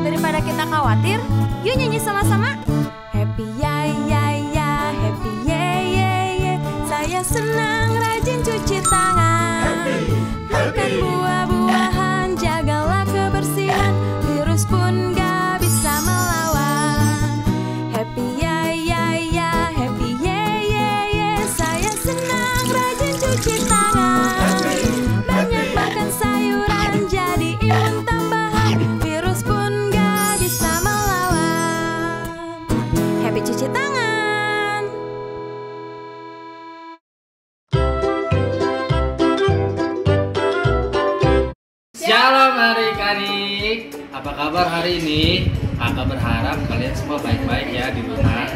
Daripada kita khawatir, yuk nyanyi sama-sama. Happy ya ya ya, happy ye ye ye. Saya senang rajin cuci tangan. Makan buah-buahan, jagalah kebersihan. Virus pun gak bisa melawan. Happy ya ya ya, happy ye ye ye. Saya senang rajin cuci tangan. Banyak makan sayuran, jadi imun tambahan. Virus pun gak bisa melawan. Happy cuci tangan. Shalom adik-adik, apa kabar hari ini? Kakak berharap kalian semua baik-baik ya di rumah.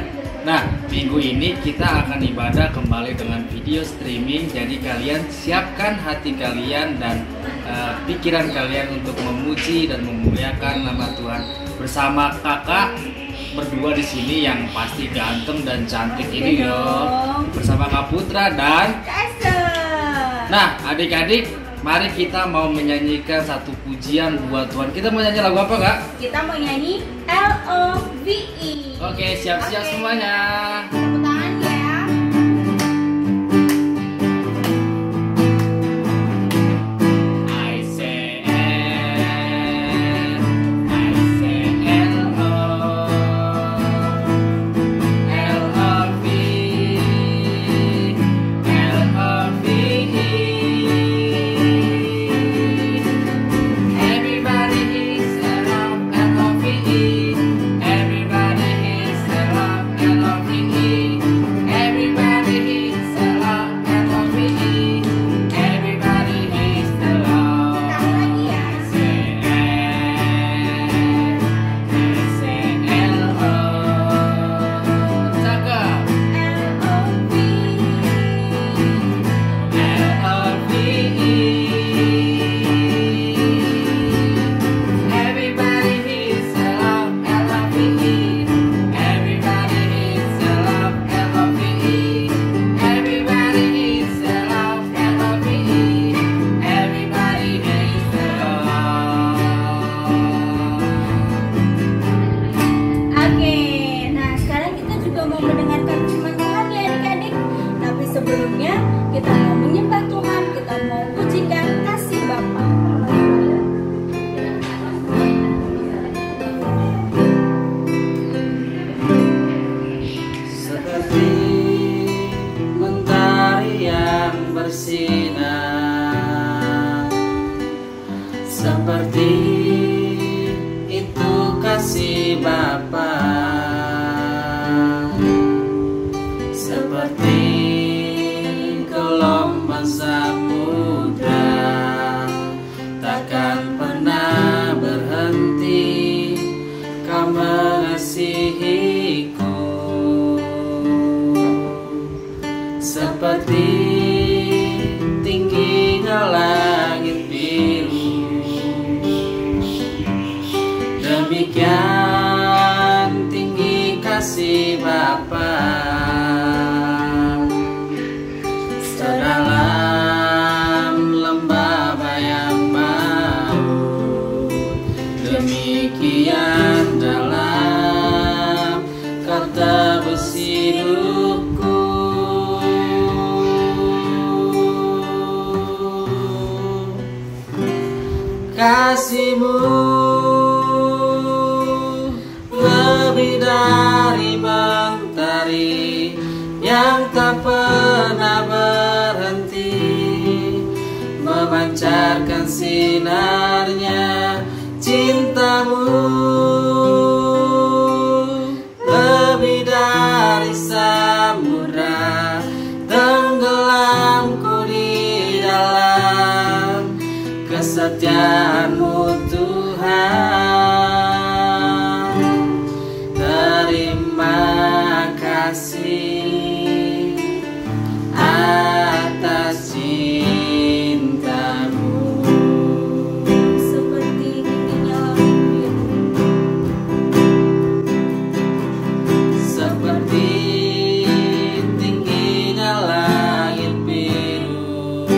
Nah, minggu ini kita akan ibadah kembali dengan video streaming. Jadi kalian siapkan hati kalian dan pikiran kalian untuk memuji dan memuliakan nama Tuhan bersama kakak berdua di sini yang pasti ganteng dan cantik ini yo. Bersama Kak Putra dan Nah, adik-adik, mari kita mau menyanyikan satu pujian buat Tuhan. Kita mau nyanyi lagu apa, Kak? Kita mau nyanyi LOVE. Oke, siap-siap semuanya. Tepuk tangan ya. I say L-O, L-O-V-E, L-O-V-E. Everybody is love, L-O-V-E. Everybody is love, L-O-V-E. Everybody is love, L-O-V-E. Everybody is the love. Lagi ya. S-E-L-O. Cakep. L-O-V-E. Everybody is love, L-O-V-E. Everybody is love, L-O-V-E. Everybody is love, L-O-V-E. Everybody is love. Oke, nah sekarang kita juga mau mendengarkan firman Tuhan ya adik-adik. Tapi sebelumnya kita mau menyembah Tuhan, kita mau pujikan kasih Bapa. Seperti mentari yang bersinar, seperti itu kasih Bapa, seperti gelombang samudra, takkan pernah berhenti Kau mengasihiku. Seperti tingginya langit biru, demikian tinggi kasih Bapa. Sedalam lembah bayang maut, demikian dalam kata besi hidupku. Kasih-Mu lebih dari mentari yang tak pernah berhenti, memancarkan sinarnya. Cinta-Mu lebih dari samudra, tenggelamku di dalam kesetiaan-Mu Tuhan. Terima kasih atas cinta-Mu. Seperti tingginya langit biru, Seperti tingginya langit biru,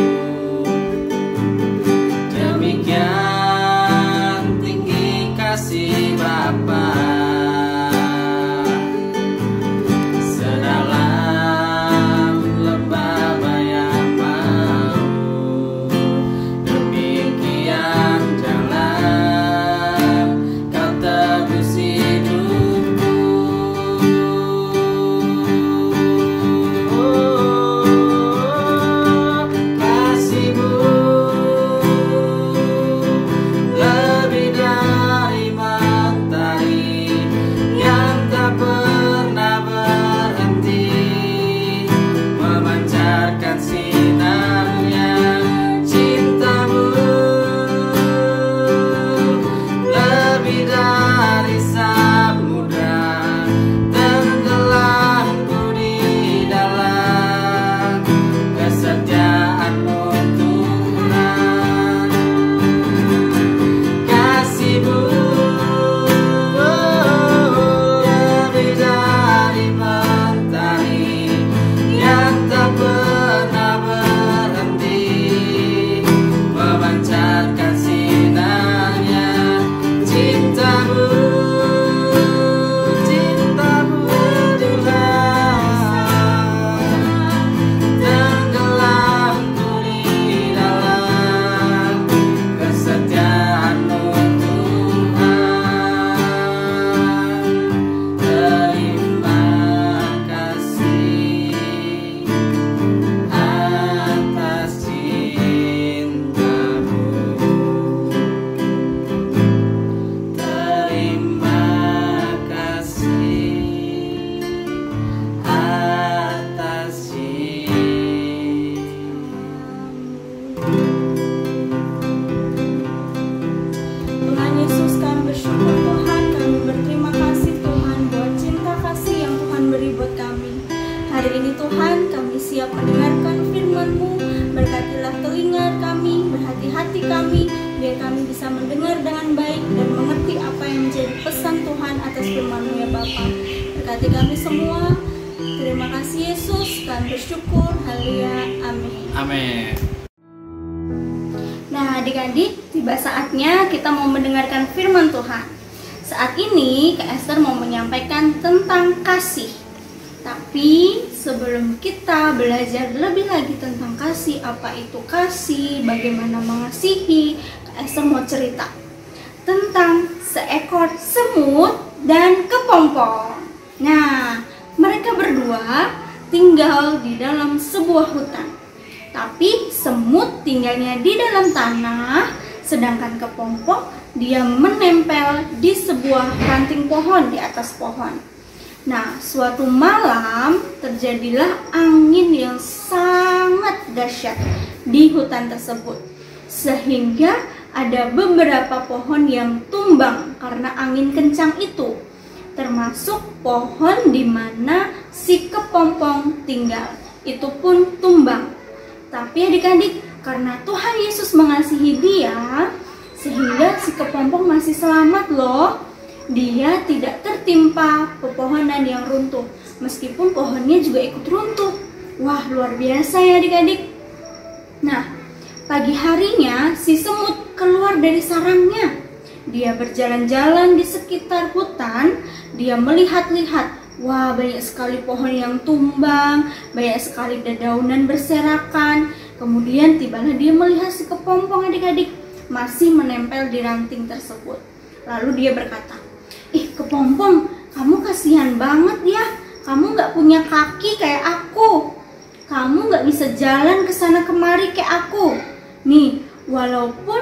hati kami, biar kami bisa mendengar dengan baik dan mengerti apa yang menjadi pesan Tuhan atas firman-Mu ya Bapa. Berkati kami semua. Terima kasih Yesus, kami bersyukur. Haleluya, amin. Amin. Nah adik-adik, tiba saatnya kita mau mendengarkan firman Tuhan. Saat ini Kak Esther mau menyampaikan tentang kasih. Tapi sebelum kita belajar lebih lagi tentang kasih, apa itu kasih, bagaimana mengasihi, Kak Esther mau cerita tentang seekor semut dan kepompong. Nah, mereka berdua tinggal di dalam sebuah hutan. Tapi semut tinggalnya di dalam tanah, sedangkan kepompong dia menempel di sebuah ranting pohon di atas pohon. Nah, suatu malam terjadilah angin yang sangat dahsyat di hutan tersebut, sehingga ada beberapa pohon yang tumbang karena angin kencang itu, termasuk pohon di mana si kepompong tinggal, itu pun tumbang. Tapi adik-adik, karena Tuhan Yesus mengasihi dia, sehingga si kepompong masih selamat loh. Dia tidak tertimpa pepohonan yang runtuh, meskipun pohonnya juga ikut runtuh. Wah, luar biasa ya adik-adik. Nah, pagi harinya si semut keluar dari sarangnya. Dia berjalan-jalan di sekitar hutan. Dia melihat-lihat, wah banyak sekali pohon yang tumbang, banyak sekali dedaunan berserakan. Kemudian tibalah dia melihat si kepompong adik-adik masih menempel di ranting tersebut. Lalu dia berkata, "Ih kepompong, kamu kasihan banget ya. Kamu gak punya kaki kayak aku. Kamu gak bisa jalan ke sana kemari kayak aku. Nih, walaupun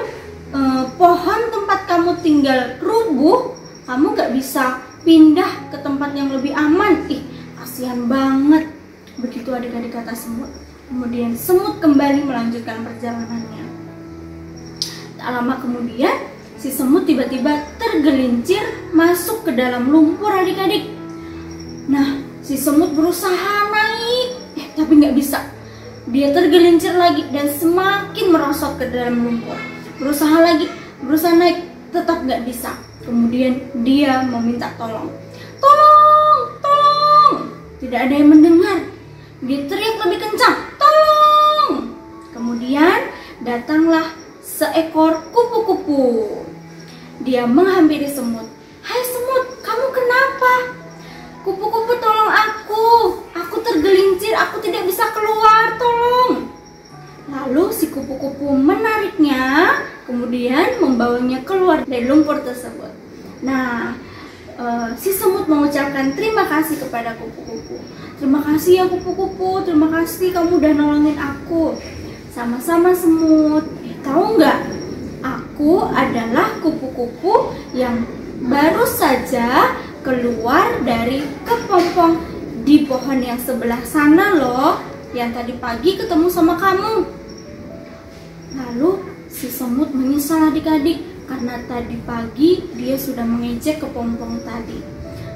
pohon tempat kamu tinggal rubuh, kamu gak bisa pindah ke tempat yang lebih aman. Ih, kasihan banget." Begitu adik-adik kata semut. Kemudian semut kembali melanjutkan perjalanannya. Tak lama kemudian, si semut tiba-tiba tergelincir masuk ke dalam lumpur adik-adik. Nah, si semut berusaha naik, tapi nggak bisa. Dia tergelincir lagi dan semakin merosot ke dalam lumpur. Berusaha lagi, berusaha naik, tetap nggak bisa. Kemudian dia meminta tolong. "Tolong, tolong!" Tidak ada yang mendengar. Dia teriak lebih kencang, "Tolong!" Kemudian datanglah seekor kupu-kupu. Dia menghampiri semut. "Hai semut, kamu kenapa?" "Kupu-kupu tolong aku. Aku tergelincir, aku tidak bisa keluar, tolong." Lalu si kupu-kupu menariknya, kemudian membawanya keluar dari lumpur tersebut. Nah, si semut mengucapkan terima kasih kepada kupu-kupu. "Terima kasih ya kupu-kupu, terima kasih kamu udah nolongin aku." "Sama-sama semut. Tahu nggak? Aku adalah kupu-kupu yang baru saja keluar dari kepompong di pohon yang sebelah sana loh, yang tadi pagi ketemu sama kamu." Lalu si semut menyesal adik-adik, karena tadi pagi dia sudah mengejek kepompong tadi.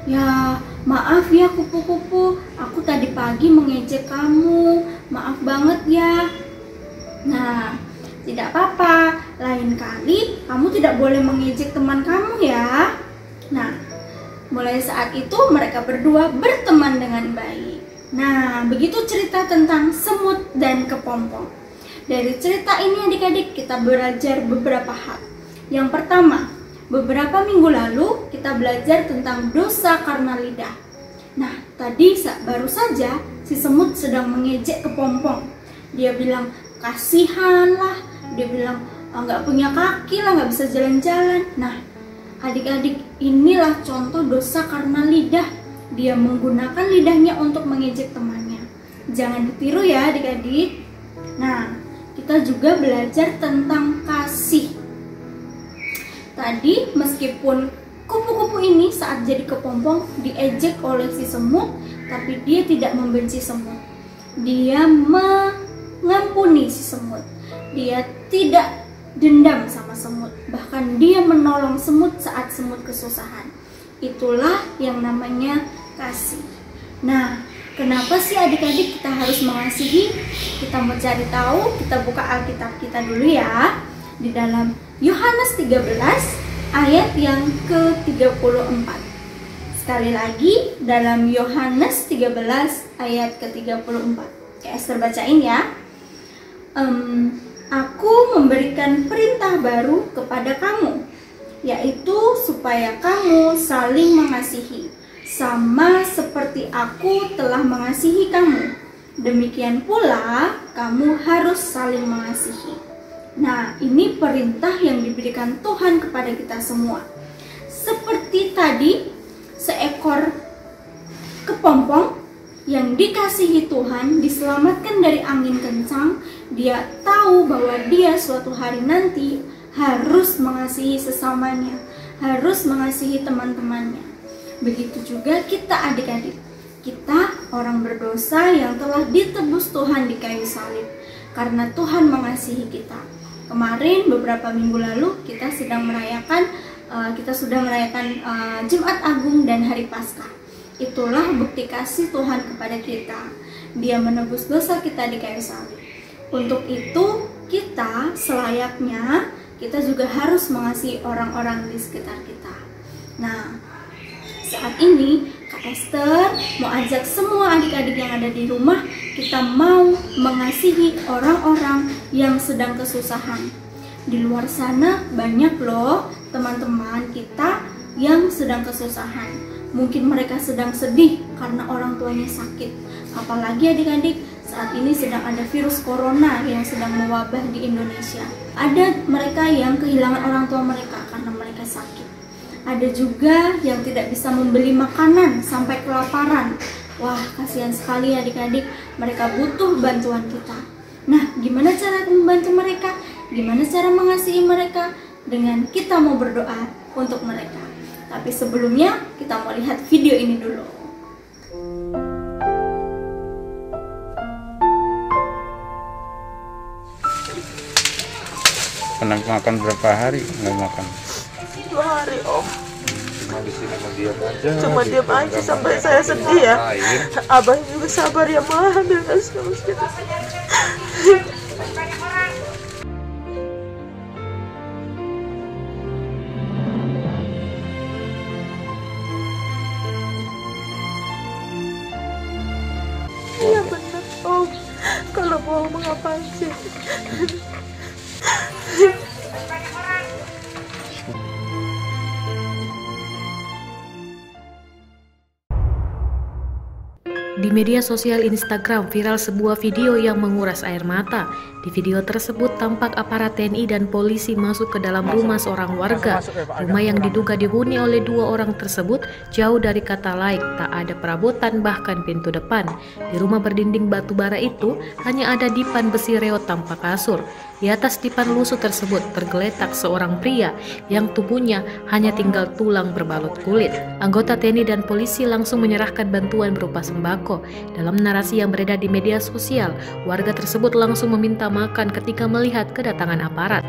"Ya, maaf ya kupu-kupu, aku tadi pagi mengejek kamu, maaf banget ya." "Nah, tidak apa-apa, lain kali kamu tidak boleh mengejek teman kamu ya." Nah, mulai saat itu mereka berdua berteman dengan baik. Nah, begitu cerita tentang semut dan kepompong. Dari cerita ini adik-adik kita belajar beberapa hal. Yang pertama, beberapa minggu lalu kita belajar tentang dosa karena lidah. Nah, tadi baru saja si semut sedang mengejek kepompong. Dia bilang, "Kasihan lah." Dia bilang, "Nggak punya kaki lah, nggak bisa jalan-jalan." Nah, adik-adik, inilah contoh dosa karena lidah. Dia menggunakan lidahnya untuk mengejek temannya. Jangan ditiru ya adik-adik. Nah, kita juga belajar tentang kasih. Tadi meskipun kupu-kupu ini saat jadi kepompong diejek oleh si semut, tapi dia tidak membenci semut. Dia mengampuni si semut. Dia tidak dendam sama semut. Bahkan dia menolong semut saat semut kesusahan. Itulah yang namanya kasih. Nah, kenapa sih adik-adik kita harus mengasihi? Kita mau cari tahu, kita buka Alkitab kita dulu ya. di dalam Yohanes 13 ayat yang ke-34. Sekali lagi dalam Yohanes 13 ayat ke-34. Esther bacain ya. Aku memberikan perintah baru kepada kamu, yaitu supaya kamu saling mengasihi, sama seperti aku telah mengasihi kamu. Demikian pula kamu harus saling mengasihi. Nah, ini perintah yang diberikan Tuhan kepada kita semua. Seperti tadi, seekor kepompong yang dikasihi Tuhan, diselamatkan dari angin kencang, dia tahu bahwa dia suatu hari nanti harus mengasihi sesamanya, harus mengasihi teman-temannya. Begitu juga kita adik-adik, kita orang berdosa yang telah ditebus Tuhan di kayu salib, karena Tuhan mengasihi kita. Kemarin beberapa minggu lalu kita sudah merayakan Jumat Agung dan Hari Paskah. Itulah bukti kasih Tuhan kepada kita. Dia menebus dosa kita di kayu salib. Untuk itu kita selayaknya kita juga harus mengasihi orang-orang di sekitar kita. Nah, saat ini Kak Esther mau ajak semua adik-adik yang ada di rumah, kita mau mengasihi orang-orang yang sedang kesusahan. Di luar sana banyak loh teman-teman kita yang sedang kesusahan. Mungkin mereka sedang sedih karena orang tuanya sakit. Apalagi adik-adik, saat ini sedang ada virus corona yang sedang mewabah di Indonesia. Ada mereka yang kehilangan orang tua mereka karena mereka sakit. Ada juga yang tidak bisa membeli makanan sampai kelaparan. Wah, kasihan sekali adik-adik, mereka butuh bantuan kita. Nah, gimana cara membantu mereka? Gimana cara mengasihi mereka? Dengan kita mau berdoa untuk mereka. Tapi sebelumnya kita mau lihat video ini dulu. Pernah makan berapa hari? Nggak makan? 2 hari Om. Cuma di sini mau diam aja. Cuma diam aja sampai saya sedih ya. Abang juga sabar ya mah, ambil nasi gitu. Iya benar Om. Kalau bohong mengapa sih? Di media sosial Instagram viral sebuah video yang menguras air mata. Di video tersebut tampak aparat TNI dan polisi masuk ke dalam rumah seorang warga. Rumah yang diduga dihuni oleh 2 orang tersebut jauh dari kata laik, tak ada perabotan bahkan pintu depan. Di rumah berdinding batu bara itu hanya ada dipan besi reot tanpa kasur. Di atas dipan lusuh tersebut tergeletak seorang pria yang tubuhnya hanya tinggal tulang berbalut kulit. Anggota TNI dan polisi langsung menyerahkan bantuan berupa sembako. Dalam narasi yang beredar di media sosial, warga tersebut langsung meminta makan ketika melihat kedatangan aparat.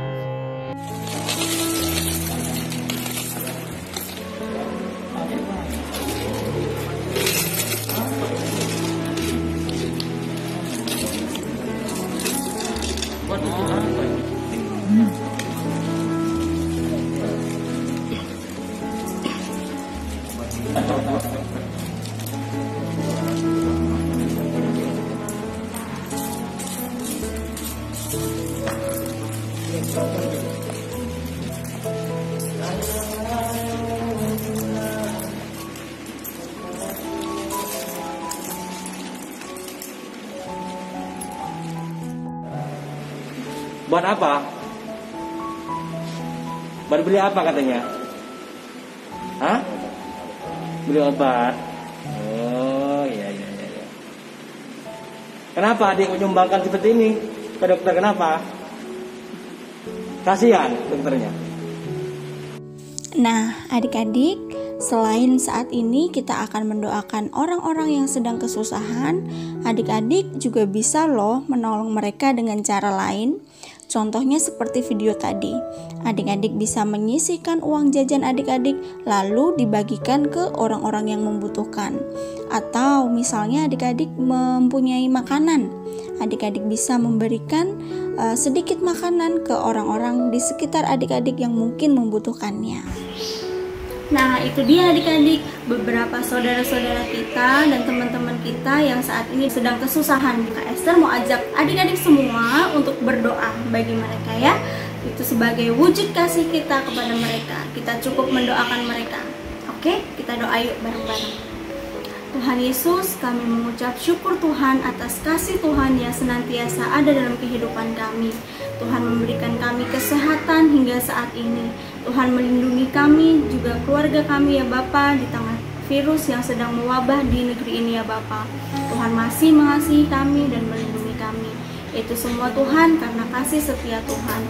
Buat apa? Buat beli apa katanya? Hah? Beli obat. Oh, iya. Kenapa adik menyumbangkan seperti ini ke dokter? Kenapa? Kasihan dokternya. Nah, adik-adik, selain saat ini kita akan mendoakan orang-orang yang sedang kesusahan, adik-adik juga bisa loh menolong mereka dengan cara lain. Contohnya seperti video tadi, adik-adik bisa menyisihkan uang jajan adik-adik lalu dibagikan ke orang-orang yang membutuhkan. Atau misalnya adik-adik mempunyai makanan, adik-adik bisa memberikan sedikit makanan ke orang-orang di sekitar adik-adik yang mungkin membutuhkannya. Nah, itu dia adik-adik, beberapa saudara-saudara kita dan teman-teman kita yang saat ini sedang kesusahan. Kak Esther mau ajak adik-adik semua untuk berdoa bagi mereka ya. Itu sebagai wujud kasih kita kepada mereka. Kita cukup mendoakan mereka. Oke, kita doa yuk bareng-bareng. Tuhan Yesus, kami mengucap syukur Tuhan atas kasih Tuhan yang senantiasa ada dalam kehidupan kami. Tuhan memberikan kami kesehatan hingga saat ini. Tuhan melindungi kami, juga keluarga kami ya Bapa, di tengah virus yang sedang mewabah di negeri ini ya Bapa. Tuhan masih mengasihi kami dan melindungi kami. Itu semua Tuhan karena kasih setia Tuhan.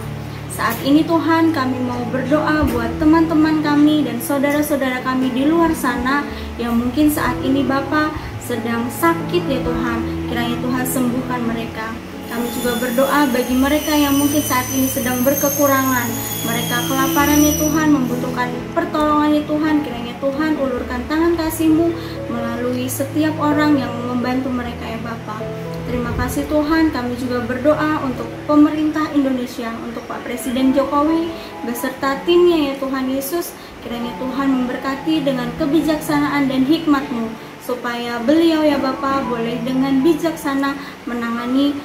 Saat ini Tuhan, kami mau berdoa buat teman-teman kami dan saudara-saudara kami di luar sana yang mungkin saat ini Bapa sedang sakit ya Tuhan. Kiranya Tuhan sembuhkan mereka. Kami juga berdoa bagi mereka yang mungkin saat ini sedang berkekurangan. Mereka kelaparan ya Tuhan, membutuhkan pertolongan ya Tuhan. Kiranya Tuhan ulurkan tangan kasih-Mu melalui setiap orang yang membantu mereka ya Bapa. Terima kasih Tuhan, kami juga berdoa untuk pemerintah Indonesia, untuk Pak Presiden Jokowi beserta timnya ya Tuhan Yesus. Kiranya Tuhan memberkati dengan kebijaksanaan dan hikmat-Mu, supaya beliau ya Bapa boleh dengan bijaksana menangani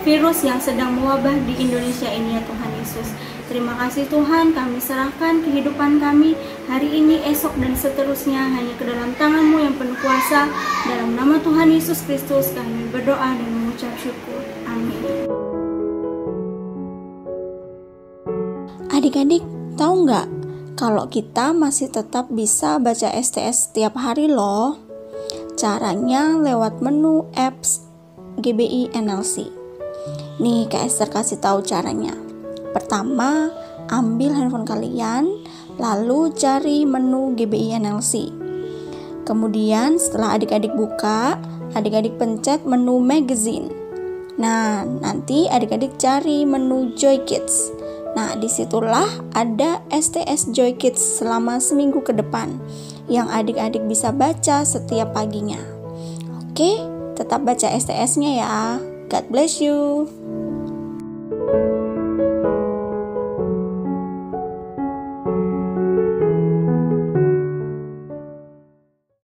virus yang sedang mewabah di Indonesia ini ya Tuhan Yesus. Terima kasih Tuhan, kami serahkan kehidupan kami hari ini, esok, dan seterusnya hanya ke dalam tangan-Mu yang penuh kuasa. Dalam nama Tuhan Yesus Kristus kami berdoa dan mengucap syukur. Amin. Adik-adik, tahu nggak kalau kita masih tetap bisa baca STS setiap hari loh? Caranya lewat menu apps GBI NLC. Nih, Kak Esther kasih tahu caranya. Pertama, ambil handphone kalian, lalu cari menu GBI NLC. Kemudian setelah adik-adik buka, adik-adik pencet menu magazine. Nah, nanti adik-adik cari menu Joy Kids. Nah, disitulah ada STS Joy Kids selama seminggu ke depan yang adik-adik bisa baca setiap paginya. Oke, tetap baca STS-nya ya. God bless you.